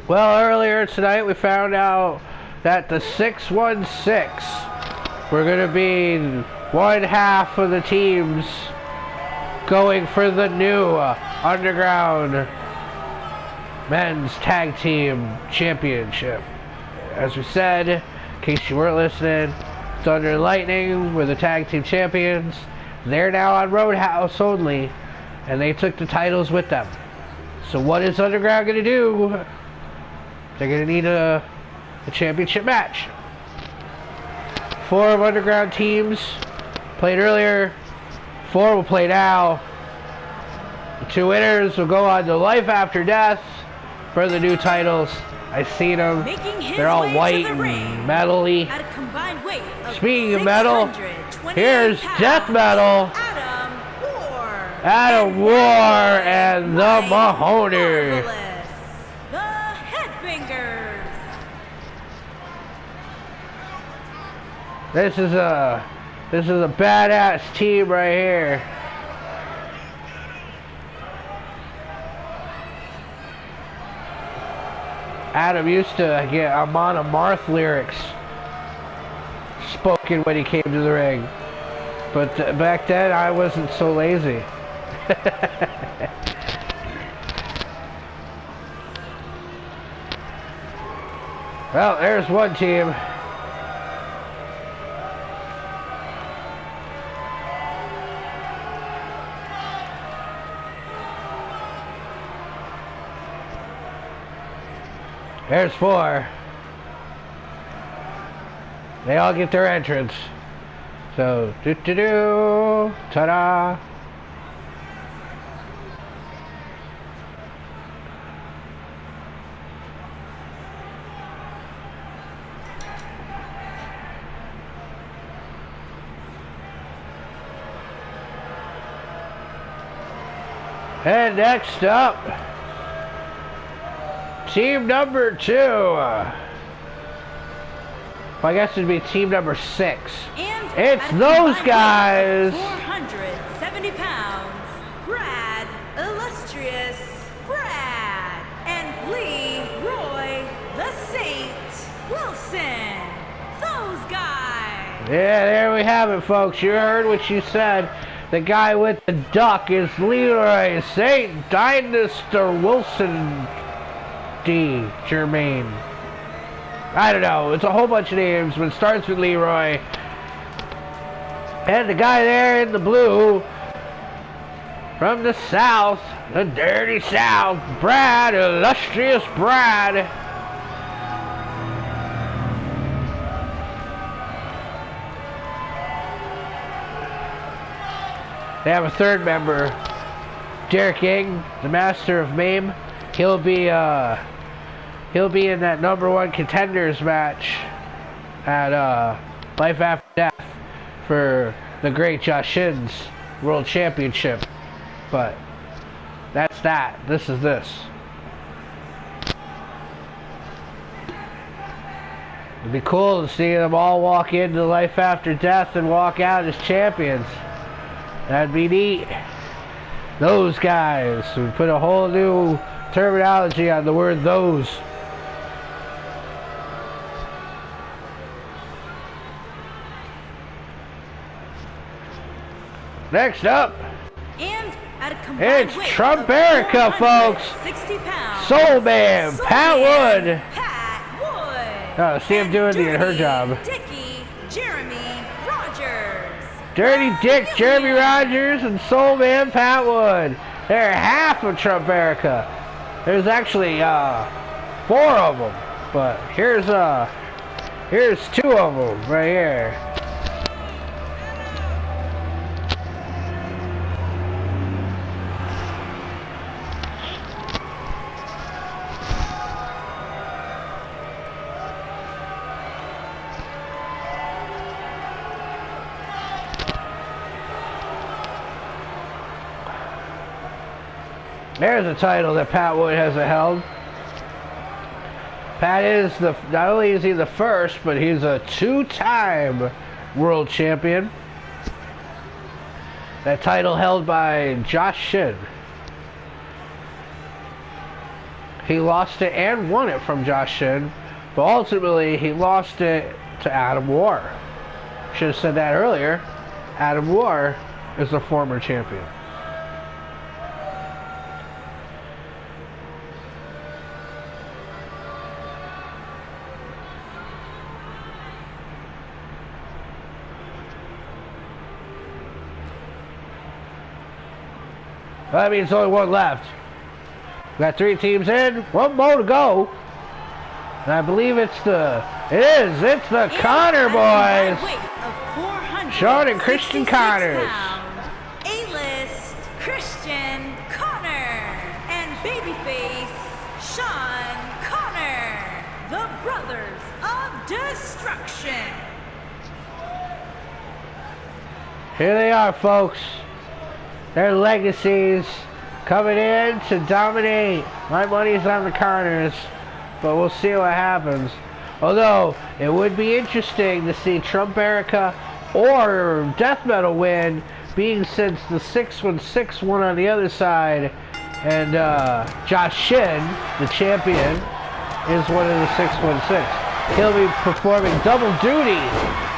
Well, earlier tonight we found out that the 616 were going to be one half of the teams going for the new Underground Men's Tag Team Championship. As we said, in case you weren't listening, Thunder and Lightning were the tag team champions. They're now on Roadhouse only, and they took the titles with them. So what is Underground going to do? They're going to need a championship match. 4 of Underground teams played earlier. 4 will play now. The 2 winners will go on to Life After Death for the new titles. I've seen them. They're all white and metal-y. Speaking of metal, here's Death Metal. Adam War and the Mahoney. The Headbangers. This is a badass team right here. Adam used to get Amon Amarth lyrics spoken when he came to the ring. But back then, I wasn't so lazy. Well, there's one team. There's 4. They all get their entrance. So, ta-da! And next up, team number 2. Well, I guess it'd be team number 6. And it's those guys. 470 pounds. Brad, illustrious Brad, and Leroy, the Saint Wilson. Those guys. Yeah, there we have it, folks. You heard what you said. The guy with the duck is Leroy Saint Dinosaur Wilson D. Germain. I don't know. It's a whole bunch of names, but it starts with Leroy. And the guy there in the blue from the South, the dirty South, Brad, illustrious Brad. They have a 3rd member, Derek Yang, the Master of Mame. He'll be in that number 1 contenders match at Life After Death for the Great Joshin's World Championship. But that's that. This is this. It'd be cool to see them all walk into Life After Death and walk out as champions. That'd be neat. Those guys. We put a whole new terminology on the word those. Next up, and at a combined it's weight Trumparica, of folks. 60 pounds. Soul Man, Pat Wood. Pat Wood. Oh, see him doing her job. Dickie, Jeremy Rogers. Dirty Dick, Jeremy Rogers, and Soul Man, Pat Wood. They're half of Trumparica. There's actually 4 of them, but here's 2 of them right here. There's a title that Pat Wood hasn't held. Pat is not only is he the first, but he's a 2-time world champion. That title held by Josh Shin. He lost it and won it from Josh Shin, but ultimately he lost it to Adam Warr. Should have said that earlier. Adam Warr is the former champion. That means only one left. We got 3 teams in, 1 more to go. And I believe it's the Connor boys. Sean and Christian Connors. A-list Christian Connor and babyface Sean Connor, the Brothers of Destruction. Here they are, folks. Their legacies coming in to dominate. My money's on the Connors, but we'll see what happens. Although, it would be interesting to see Trumparica or Death Metal win, being since the 616 won on the other side, and Josh Shin, the champion, is one of the 616. He'll be performing double duty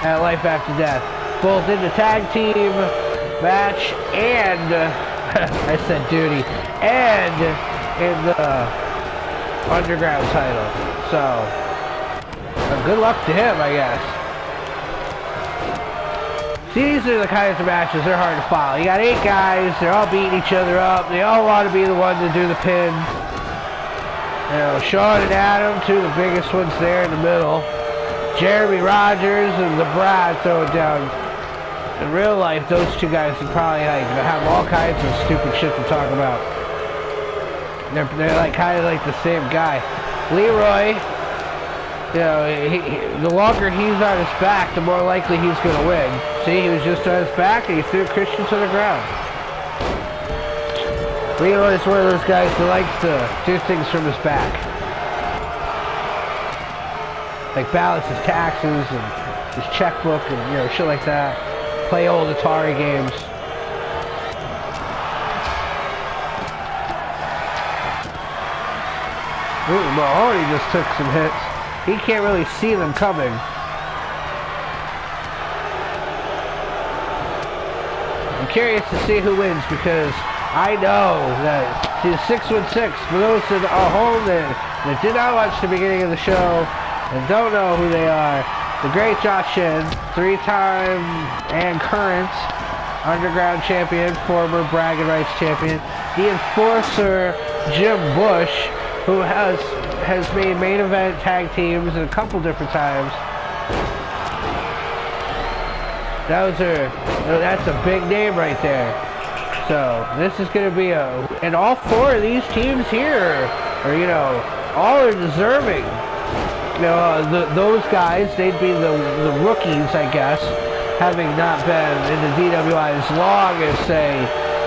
at Life After Death, both in the tag team match and I said duty, and in the underground title. So good luck to him, I guess. See, these are the kinds of matches, they're hard to follow. You got 8 guys, they're all beating each other up, they all want to be the one to do the pin. You know, Sean and Adam, 2 of the biggest ones there in the middle. Jeremy Rogers and the Brad throw it down. In real life, those 2 guys would probably have all kinds of stupid shit to talk about. They're like kind of like the same guy. Leroy, you know, the longer he's on his back, the more likely he's going to win. See, he was just on his back and he threw Christian to the ground. Leroy's one of those guys who likes to do things from his back, like balance his taxes and his checkbook and, you know, shit like that. Play old Atari games. Ooh, Mahoney just took some hits. He can't really see them coming. I'm curious to see who wins, because I know that the 616, for those that are home that did not watch the beginning of the show and don't know who they are, the great Josh Shin, 3-time and current underground champion, former bragging rights champion. The enforcer, Jim Bush, who has made main event tag teams a couple different times. That's a big name right there. So this is going to be and all 4 of these teams here are, you know, all are deserving. You know, those guys, they'd be the rookies, I guess, having not been in the DWI as long as, say,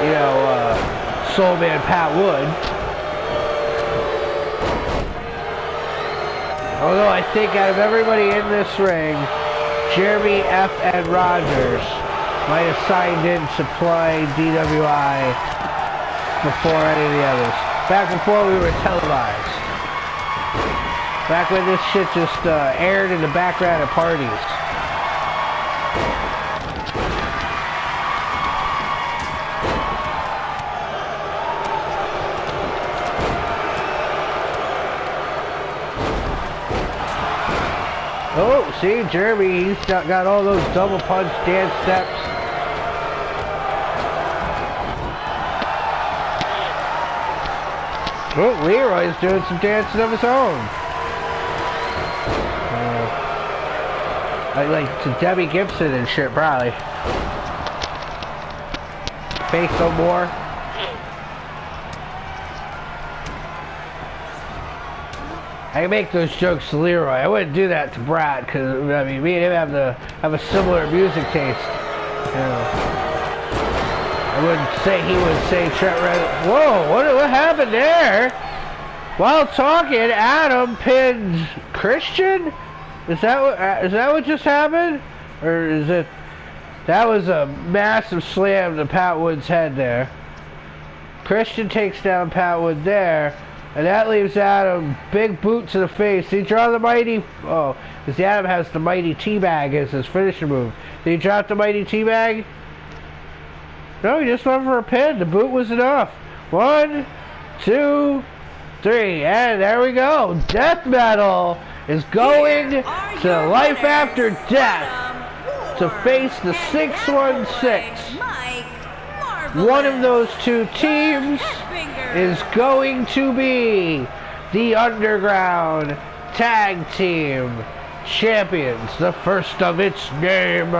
you know, Soul Man Pat Wood. Although I think out of everybody in this ring, Jeremy F. and Rogers might have signed in to play DWI before any of the others. Back before we were televised. Back when this shit just aired in the background at parties. Oh, see, Jeremy, he's got all those double punch dance steps. Oh, Leroy's doing some dancing of his own. Like to Debbie Gibson and shit, probably. Faith No More. I make those jokes to Leroy. I wouldn't do that to Brad, because, I mean, me and him have a similar music taste. You know. I wouldn't say he would say Trent Reznor. Whoa, what happened there? While talking, Adam pinned Christian? Is that what just happened? Or is it... That was a massive slam to Pat Wood's head there. Christian takes down Pat Wood there. And that leaves Adam. Big boot to the face. Did he draw the mighty... Oh, because Adam has the mighty teabag as his finisher move. Did he drop the mighty teabag? No, he just went for a pin. The boot was enough. 1, 2, 3. And there we go. Death Metal is going to Life After Death to face the 616. One of those two teams is going to be the Underground Tag Team Champions, the first of its name.